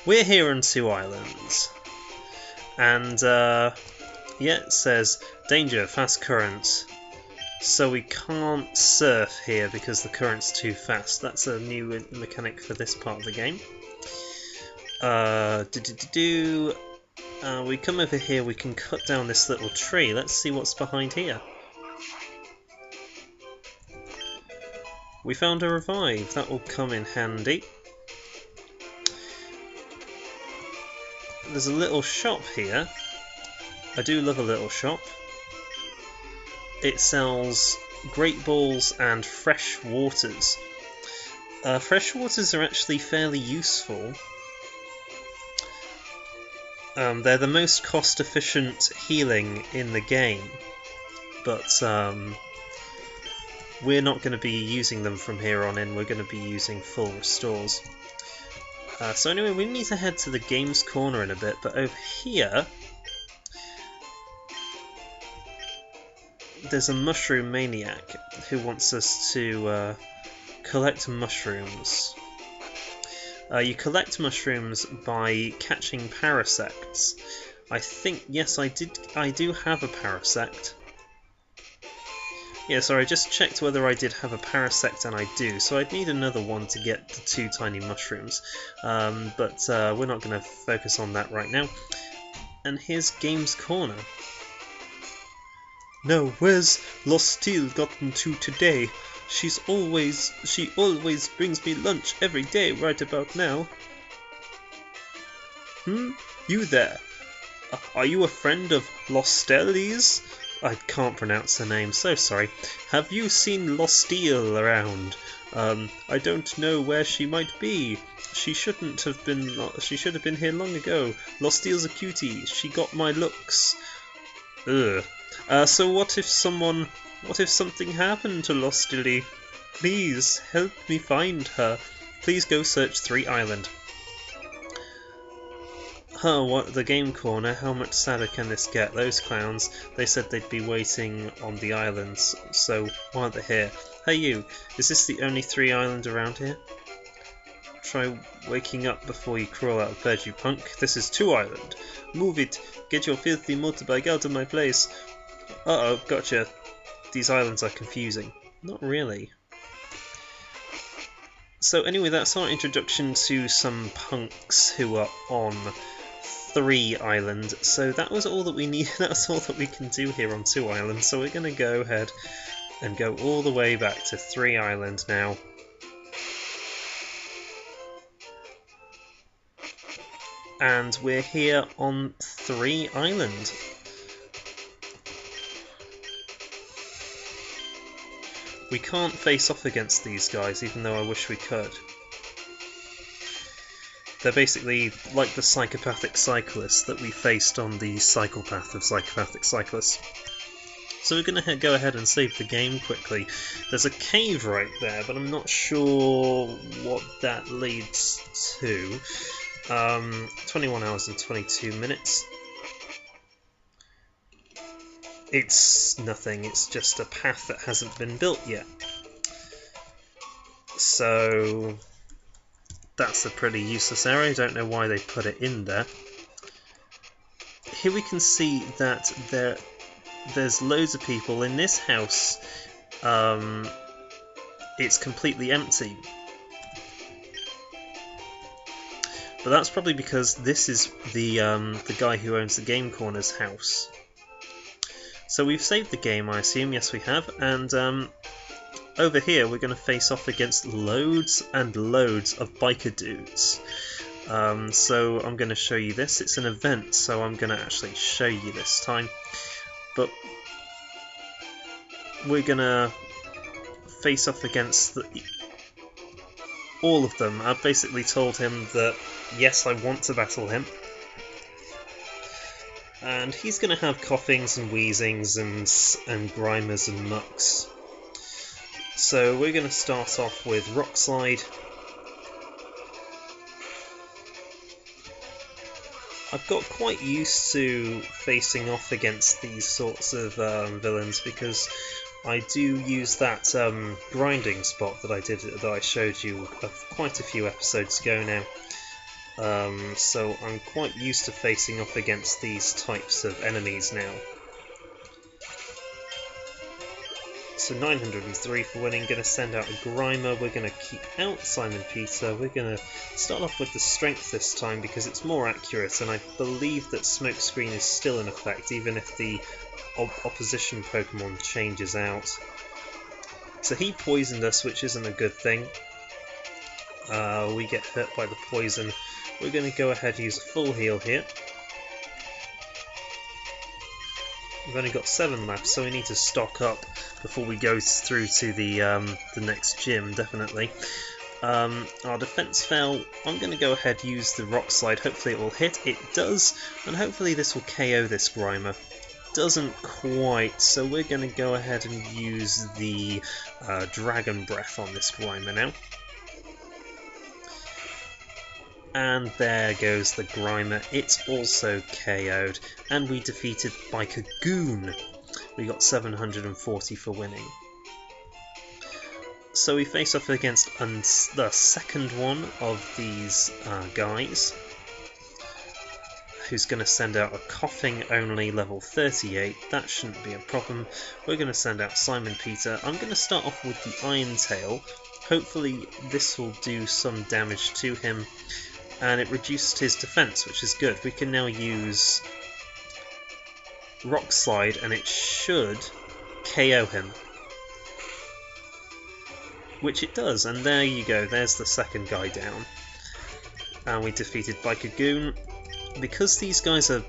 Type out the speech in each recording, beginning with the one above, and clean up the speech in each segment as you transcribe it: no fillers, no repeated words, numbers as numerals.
we're here on 2 islands, and yeah, it says danger, fast current. So we can't surf here because the current's too fast. That's a new mechanic for this part of the game. We come over here, we can cut down this little tree. Let's see what's behind here. We found a revive. That will come in handy. There's a little shop here. I do love a little shop. It sells great balls and fresh waters. Fresh waters are actually fairly useful. They're the most cost-efficient healing in the game, but we're not going to be using them from here on in. We're going to be using full restores. So anyway, we need to head to the games corner in a bit, but over here there's a mushroom maniac who wants us to collect mushrooms. You collect mushrooms by catching parasects. I think, yes, I do have a parasect. Yeah, sorry, I just checked whether I did have a parasect, and I do. So I'd need another one to get the 2 tiny mushrooms. But we're not going to focus on that right now. And here's Games Corner. Now, where's Lostille gotten to today? She always brings me lunch every day right about now. You there? Are you a friend of Lostelli's? I can't pronounce the name, so sorry. Have you seen Lostille around? I don't know where she might be. She should have been here long ago. Lostille's a cutie. She got my looks. Ugh. So what if something happened to Lostille? Please help me find her. Please go search 3 Island. What, the game corner? How much sadder can this get? Those clowns, they said they'd be waiting on the islands, so why aren't they here? Hey you, is this the only 3 Island around here? Try waking up before you crawl out of bed, you punk. This is 2 Island. Move it. Get your filthy motorbike out of my place. Uh-oh, gotcha. These islands are confusing. Not really. So anyway, that's our introduction to some punks who are on 3 Island. So that was all that we need. That's all that we can do here on 2 Island. So we're going to go ahead and go all the way back to 3 Island now. And we're here on 3 Island. We can't face off against these guys, even though I wish we could. They're basically like the psychopathic cyclists that we faced on the Psychopath of Psychopathic Cyclists. So we're going to go ahead and save the game quickly. There's a cave right there, but I'm not sure what that leads to. 21 hours and 22 minutes. It's nothing, it's just a path that hasn't been built yet. So that's a pretty useless area. I don't know why they put it in there. Here we can see that there's loads of people in this house. It's completely empty. But that's probably because this is the guy who owns the Game Corner's house. So we've saved the game, I assume. Yes, we have. And over here, we're going to face off against loads and loads of biker dudes. So I'm going to show you this. It's an event, so I'm going to actually show you this time. But we're going to face off against all of them. I've basically told him that, yes, I want to battle him. And he's going to have coughings and wheezings and grimers and mucks. So we're going to start off with Rock Slide. I've got quite used to facing off against these sorts of villains because I do use that grinding spot that I showed you quite a few episodes ago now. so I'm quite used to facing off against these types of enemies now. So 903 for winning, going to send out a Grimer, we're going to keep out Simon Peter, we're going to start off with the strength this time because it's more accurate, and I believe that Smokescreen is still in effect even if the opposition Pokemon changes out. So he poisoned us, which isn't a good thing. We get hurt by the poison. We're going to go ahead and use a full heal here. We've only got 7 left, so we need to stock up before we go through to the next gym, definitely. Our defense fell. I'm going to go ahead and use the Rock Slide. Hopefully it will hit. It does, and hopefully this will KO this Grimer. Doesn't quite, so we're going to go ahead and use the Dragon Breath on this Grimer now. And there goes the Grimer, it's also KO'd, and we defeated Bikagoon. We got 740 for winning. So we face off against the second one of these guys, who's going to send out a coughing only level 38, that shouldn't be a problem. We're going to send out Simon Peter. I'm going to start off with the Iron Tail, hopefully this will do some damage to him. And it reduced his defense, which is good. We can now use Rock Slide and it should KO him. Which it does, and there you go, there's the second guy down. And we defeated Bikagoon. Because these guys are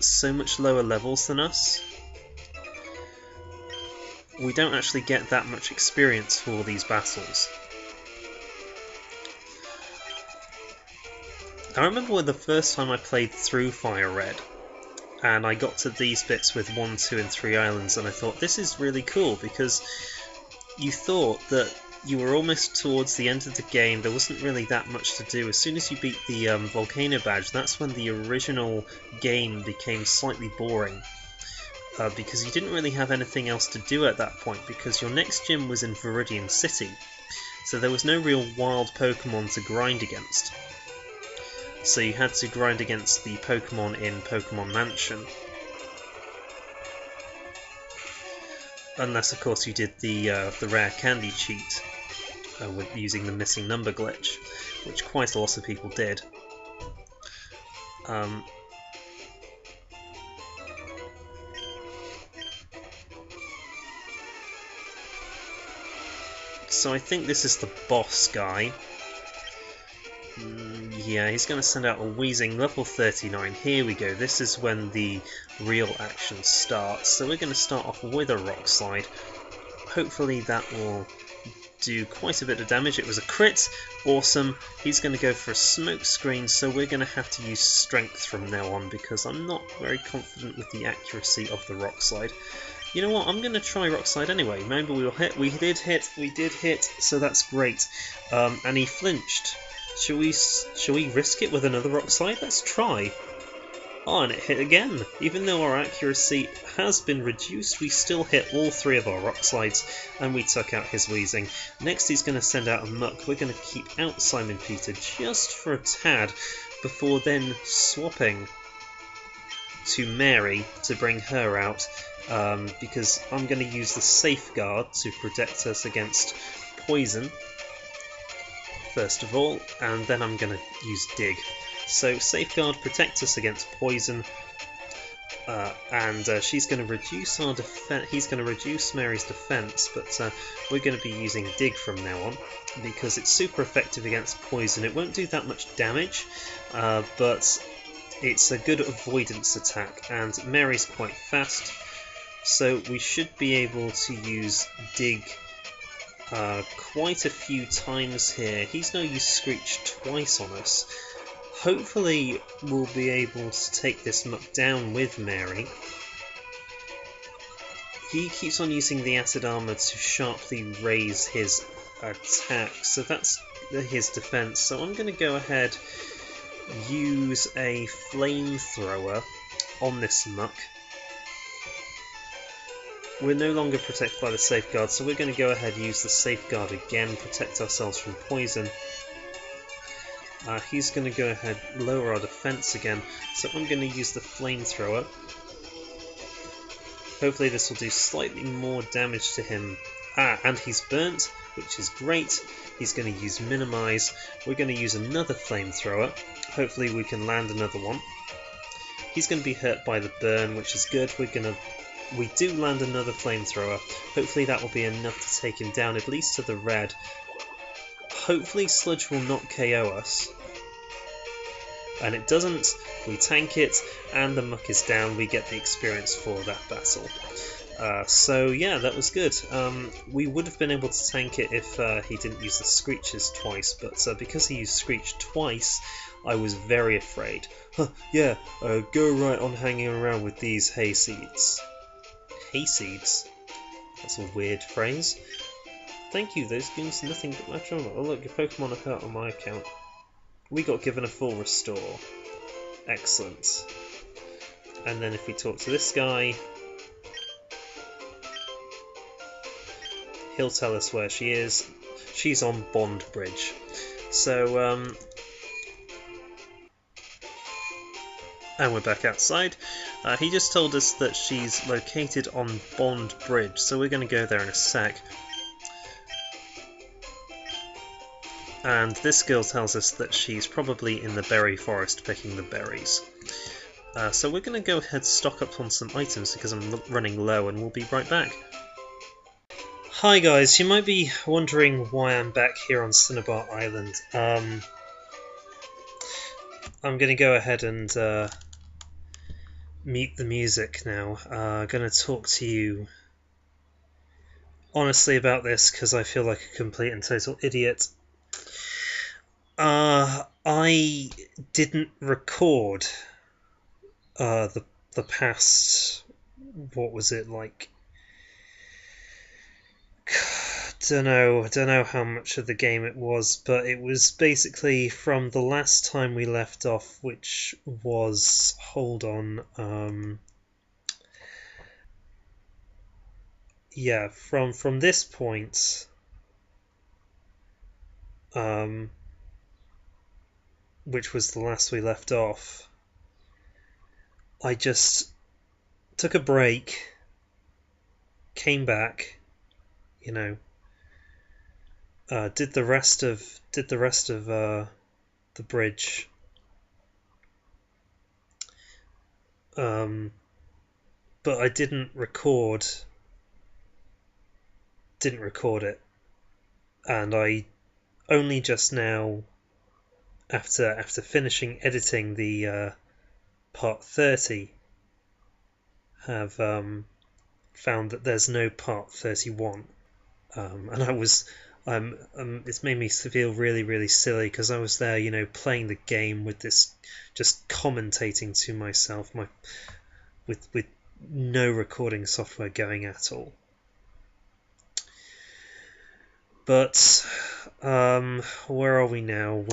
so much lower levels than us, we don't actually get that much experience for these battles. I remember when the first time I played through Fire Red, and I got to these bits with 1, 2 and 3 islands, and I thought, this is really cool, because you thought that you were almost towards the end of the game, there wasn't really that much to do. As soon as you beat the Volcano Badge, that's when the original game became slightly boring. Because you didn't really have anything else to do at that point, because your next gym was in Viridian City, so there was no real wild Pokemon to grind against. So you had to grind against the Pokemon in Pokemon Mansion. Unless, of course, you did the rare candy cheat with using the missing number glitch, which quite a lot of people did. So I think this is the boss guy. Yeah, he's going to send out a Wheezing level 39. Here we go. This is when the real action starts. So we're going to start off with a Rock Slide. Hopefully that will do quite a bit of damage. It was a crit. Awesome. He's going to go for a Smoke Screen, so we're going to have to use Strength from now on because I'm not very confident with the accuracy of the Rock Slide. You know what, I'm going to try Rock Slide anyway. Maybe we will hit. We did hit, so that's great. And he flinched. Shall we risk it with another Rock Slide? Let's try. Oh, and it hit again. Even though our accuracy has been reduced, we still hit all 3 of our Rock Slides, and we took out his Wheezing. Next he's going to send out a Muck. We're going to keep out Simon Peter just for a tad, before then swapping to Mary to bring her out, because I'm going to use the Safeguard to protect us against poison. First of all, and then I'm going to use Dig. So Safeguard protects us against poison, and she's going to reduce our defense. He's going to reduce Mary's defense, but we're going to be using Dig from now on because it's super effective against poison. It won't do that much damage, but it's a good avoidance attack, and Mary's quite fast, so we should be able to use Dig quite a few times here. He's going to use Screech twice on us. Hopefully we'll be able to take this Muck down with Mary. He keeps on using the Acid Armor to sharply raise his attack, so that's his defense. So I'm going to go ahead, use a Flamethrower on this Muck. We're no longer protected by the Safeguard, so we're going to go ahead and use the Safeguard again, protect ourselves from poison. He's going to go ahead, lower our defense again, so I'm going to use the flamethrower. Hopefully this will do slightly more damage to him. And he's burnt, which is great. He's going to use minimize. We're going to use another flamethrower. Hopefully we can land another one. He's going to be hurt by the burn, which is good. We do land another flamethrower. Hopefully that will be enough to take him down, at least to the red. Hopefully Sludge will not KO us. And it doesn't. We tank it, and the muck is down. We get the experience for that battle. So yeah, that was good. We would have been able to tank it if he didn't use the Screeches twice, but because he used Screech twice, I was very afraid. Yeah, go right on hanging around with these hay seeds. Hay seeds? That's a weird phrase. Thank you, those gives nothing but my trauma. Oh look, your Pokemon are hurt on my account. We got given a full restore. Excellent. And then if we talk to this guy, he'll tell us where she is. She's on Bond Bridge. So, and we're back outside. He just told us that she's located on Bond Bridge, so we're going to go there in a sec. And this girl tells us that she's probably in the berry forest picking the berries. So we're going to go ahead and stock up on some items because I'm running low, and we'll be right back. Hi guys, you might be wondering why I'm back here on Cinnabar Island. I'm going to go ahead and mute the music now. I'm going to talk to you honestly about this because I feel like a complete and total idiot. I didn't record the past, what was it, like, don't know how much of the game it was, but it was basically from the last time we left off, which was, hold on, yeah, from this point, which was the last we left off, I just took a break, came back, you know, did the rest of the bridge, but I didn't record it, and I only just now, after finishing editing the part 30, have found that there's no part 31, and I was it's made me feel really silly because I was there, you know, playing the game with this, just commentating to myself, with no recording software going at all. But where are we now?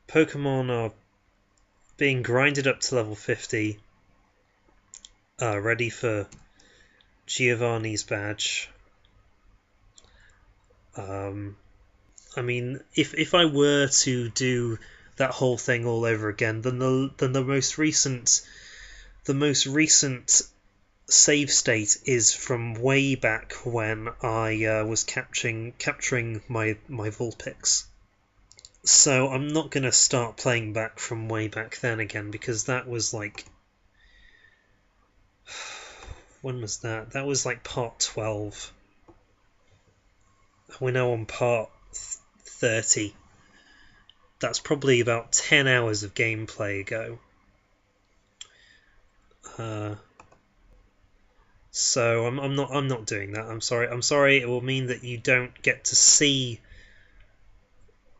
Pokemon are being grinded up to level 50, ready for Giovanni's badge. I mean, if I were to do that whole thing all over again, then the most recent save state is from way back when I was capturing my Vulpix. So I'm not going to start playing back from way back then again, because that was like, when was that? That was like part 12. We're now on part 30. That's probably about 10 hours of gameplay ago. So I'm not doing that. I'm sorry. It will mean that you don't get to see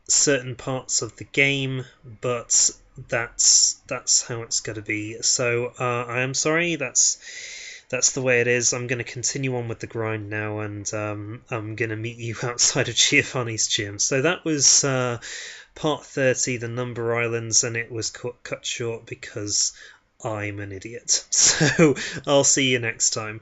certain parts of the game, but that's how it's going to be. So I am sorry. That's the way it is. I'm going to continue on with the grind now, and I'm going to meet you outside of Giovanni's gym. So that was part 30, the Number Islands, and it was cut short because I'm an idiot. So I'll see you next time.